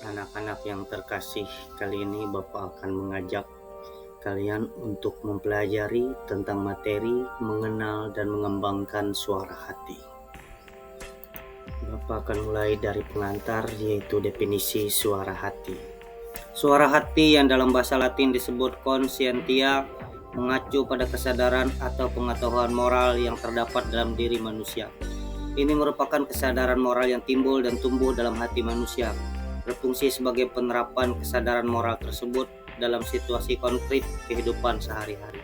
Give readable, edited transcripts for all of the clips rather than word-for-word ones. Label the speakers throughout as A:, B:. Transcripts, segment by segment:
A: Anak-anak yang terkasih, kali ini Bapak akan mengajak kalian untuk mempelajari tentang materi mengenal dan mengembangkan suara hati. Bapak akan mulai dari pengantar, yaitu definisi suara hati. Suara hati yang dalam bahasa Latin disebut conscientia mengacu pada kesadaran atau pengetahuan moral yang terdapat dalam diri manusia. Ini merupakan kesadaran moral yang timbul dan tumbuh dalam hati manusia, berfungsi sebagai penerapan kesadaran moral tersebut dalam situasi konkret kehidupan sehari-hari.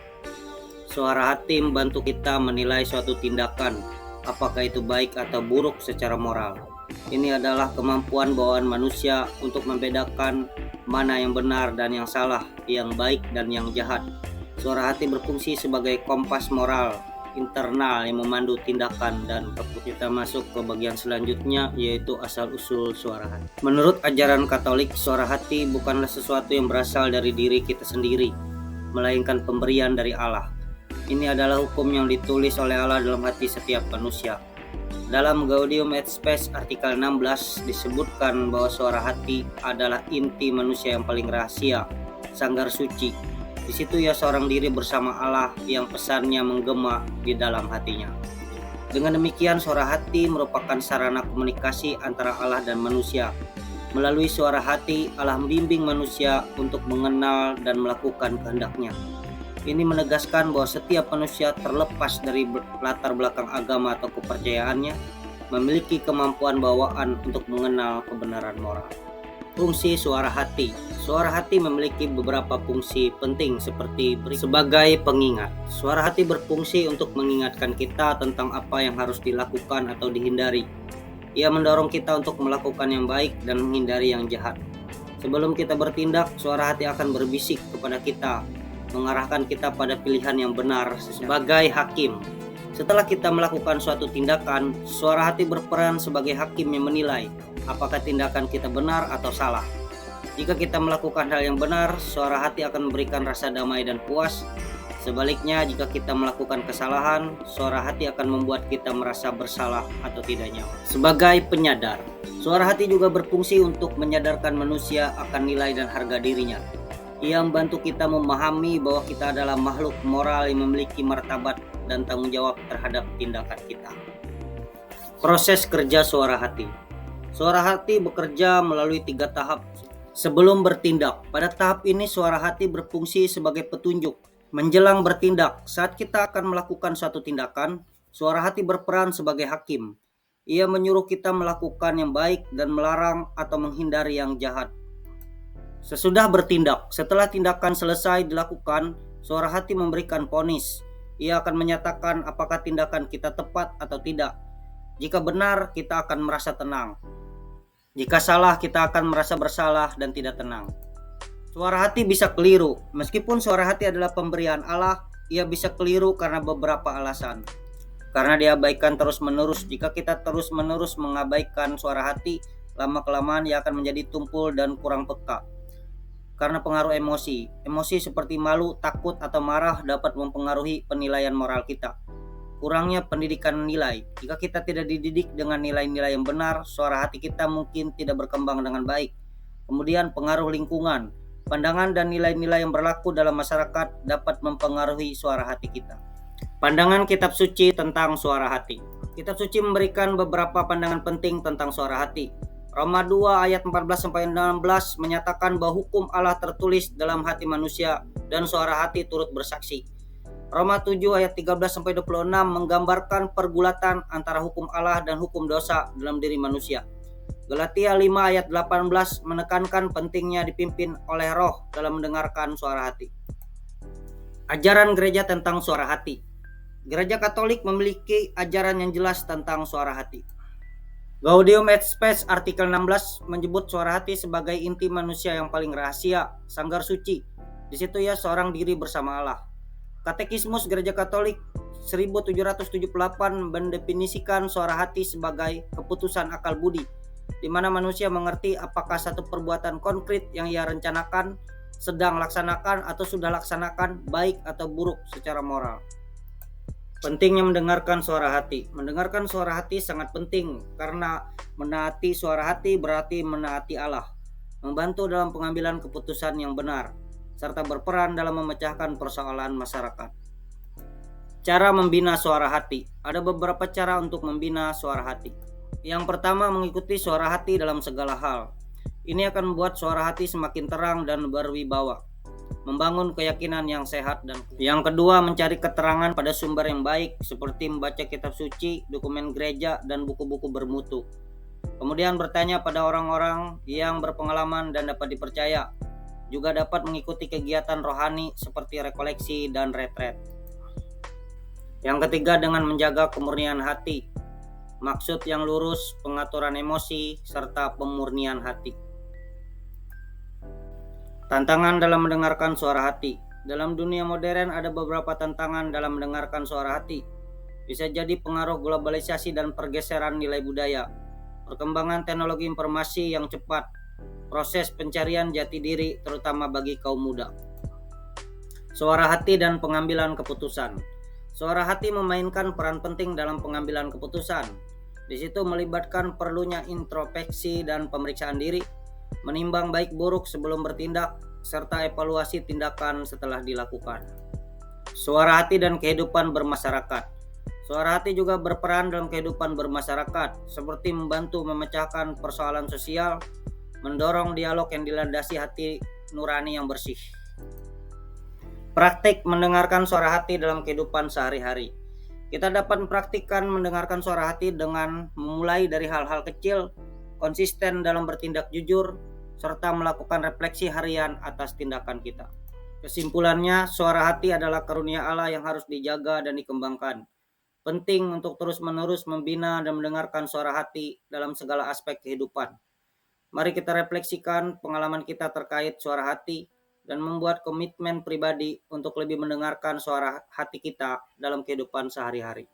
A: Suara hati membantu kita menilai suatu tindakan, apakah itu baik atau buruk secara moral. Ini adalah kemampuan bawaan manusia untuk membedakan mana yang benar dan yang salah, yang baik dan yang jahat. Suara hati berfungsi sebagai kompas moral internal yang memandu tindakan, dan kita masuk ke bagian selanjutnya, yaitu asal-usul suara hati. Menurut ajaran Katolik, suara hati bukanlah sesuatu yang berasal dari diri kita sendiri, melainkan pemberian dari Allah. Ini adalah hukum yang ditulis oleh Allah dalam hati setiap manusia. Dalam Gaudium et Spes artikel 16 disebutkan bahwa suara hati adalah inti manusia yang paling rahasia, sanggar suci. Di situ ia seorang diri bersama Allah yang pesannya menggema di dalam hatinya. Dengan demikian, suara hati merupakan sarana komunikasi antara Allah dan manusia. Melalui suara hati, Allah membimbing manusia untuk mengenal dan melakukan kehendak-Nya. Ini menegaskan bahwa setiap manusia, terlepas dari latar belakang agama atau kepercayaannya, memiliki kemampuan bawaan untuk mengenal kebenaran moral. Fungsi suara hati. Suara hati memiliki beberapa fungsi penting seperti sebagai pengingat. Suara hati berfungsi untuk mengingatkan kita tentang apa yang harus dilakukan atau dihindari. Ia mendorong kita untuk melakukan yang baik dan menghindari yang jahat. Sebelum kita bertindak, suara hati akan berbisik kepada kita, mengarahkan kita pada pilihan yang benar sebagai hakim. Setelah kita melakukan suatu tindakan, suara hati berperan sebagai hakim yang menilai apakah tindakan kita benar atau salah. Jika kita melakukan hal yang benar, suara hati akan memberikan rasa damai dan puas. Sebaliknya, jika kita melakukan kesalahan, suara hati akan membuat kita merasa bersalah atau tidak nyaman. Sebagai penyadar, suara hati juga berfungsi untuk menyadarkan manusia akan nilai dan harga dirinya. Ia membantu kita memahami bahwa kita adalah makhluk moral yang memiliki martabat dan tanggung jawab terhadap tindakan kita. Proses kerja suara hati. Suara hati bekerja melalui 3 tahap sebelum bertindak. Pada tahap ini, suara hati berfungsi sebagai petunjuk. Menjelang bertindak, saat kita akan melakukan suatu tindakan, suara hati berperan sebagai hakim. Ia menyuruh kita melakukan yang baik dan melarang atau menghindari yang jahat. Sesudah bertindak, setelah tindakan selesai dilakukan, suara hati memberikan vonis. Ia akan menyatakan apakah tindakan kita tepat atau tidak. Jika benar, kita akan merasa tenang. Jika salah, kita akan merasa bersalah dan tidak tenang. Suara hati bisa keliru. Meskipun suara hati adalah pemberian Allah, ia bisa keliru karena beberapa alasan. Karena diabaikan terus-menerus. Jika kita terus-menerus mengabaikan suara hati, lama-kelamaan ia akan menjadi tumpul dan kurang peka. Karena pengaruh emosi. Emosi seperti malu, takut, atau marah dapat mempengaruhi penilaian moral kita. Kurangnya pendidikan nilai. Jika kita tidak dididik dengan nilai-nilai yang benar, suara hati kita mungkin tidak berkembang dengan baik. Kemudian pengaruh lingkungan. Pandangan dan nilai-nilai yang berlaku dalam masyarakat dapat mempengaruhi suara hati kita. Pandangan kitab suci tentang suara hati. Kitab suci memberikan beberapa pandangan penting tentang suara hati. Roma 2 ayat 14-16 menyatakan bahwa hukum Allah tertulis dalam hati manusia dan suara hati turut bersaksi. Roma 7 ayat 13-26 menggambarkan pergulatan antara hukum Allah dan hukum dosa dalam diri manusia. Galatia 5 ayat 18 menekankan pentingnya dipimpin oleh roh dalam mendengarkan suara hati. Ajaran gereja tentang suara hati. Gereja Katolik memiliki ajaran yang jelas tentang suara hati. Gaudium et Spes artikel 16 menyebut suara hati sebagai inti manusia yang paling rahasia, sanggar suci. Di situ ia seorang diri bersama Allah. Katekismus Gereja Katolik 1778 mendefinisikan suara hati sebagai keputusan akal budi, di mana manusia mengerti apakah satu perbuatan konkret yang ia rencanakan, sedang laksanakan, atau sudah laksanakan baik atau buruk secara moral. Pentingnya mendengarkan suara hati. Mendengarkan suara hati sangat penting karena menaati suara hati berarti menaati Allah. membantu dalam pengambilan keputusan yang benar, serta berperan dalam memecahkan persoalan masyarakat. Cara membina suara hati. Ada beberapa cara untuk membina suara hati. Yang pertama, mengikuti suara hati dalam segala hal. Ini akan membuat suara hati semakin terang dan berwibawa, membangun keyakinan yang sehat. Dan yang kedua, mencari keterangan pada sumber yang baik seperti membaca kitab suci, dokumen gereja, dan buku-buku bermutu. Kemudian bertanya pada orang-orang yang berpengalaman dan dapat dipercaya. Juga dapat mengikuti kegiatan rohani seperti rekoleksi dan retret. Yang ketiga, dengan menjaga kemurnian hati. Maksud yang lurus, pengaturan emosi, serta pemurnian hati. Tantangan dalam mendengarkan suara hati. Dalam dunia modern ada beberapa tantangan dalam mendengarkan suara hati. Bisa jadi pengaruh globalisasi dan pergeseran nilai budaya, perkembangan teknologi informasi yang cepat, proses pencarian jati diri terutama bagi kaum muda. Suara hati dan pengambilan keputusan. Suara hati memainkan peran penting dalam pengambilan keputusan. Di situ melibatkan perlunya introspeksi dan pemeriksaan diri, menimbang baik buruk sebelum bertindak, serta evaluasi tindakan setelah dilakukan. Suara hati dan kehidupan bermasyarakat. Suara hati juga berperan dalam kehidupan bermasyarakat, seperti membantu memecahkan persoalan sosial, mendorong dialog yang dilandasi hati nurani yang bersih. Praktik mendengarkan suara hati dalam kehidupan sehari-hari. Kita dapat mempraktikkan mendengarkan suara hati dengan memulai dari hal-hal kecil, konsisten dalam bertindak jujur, serta melakukan refleksi harian atas tindakan kita. Kesimpulannya, suara hati adalah karunia Allah yang harus dijaga dan dikembangkan. Penting untuk terus-menerus membina dan mendengarkan suara hati dalam segala aspek kehidupan. Mari kita refleksikan pengalaman kita terkait suara hati dan membuat komitmen pribadi untuk lebih mendengarkan suara hati kita dalam kehidupan sehari-hari.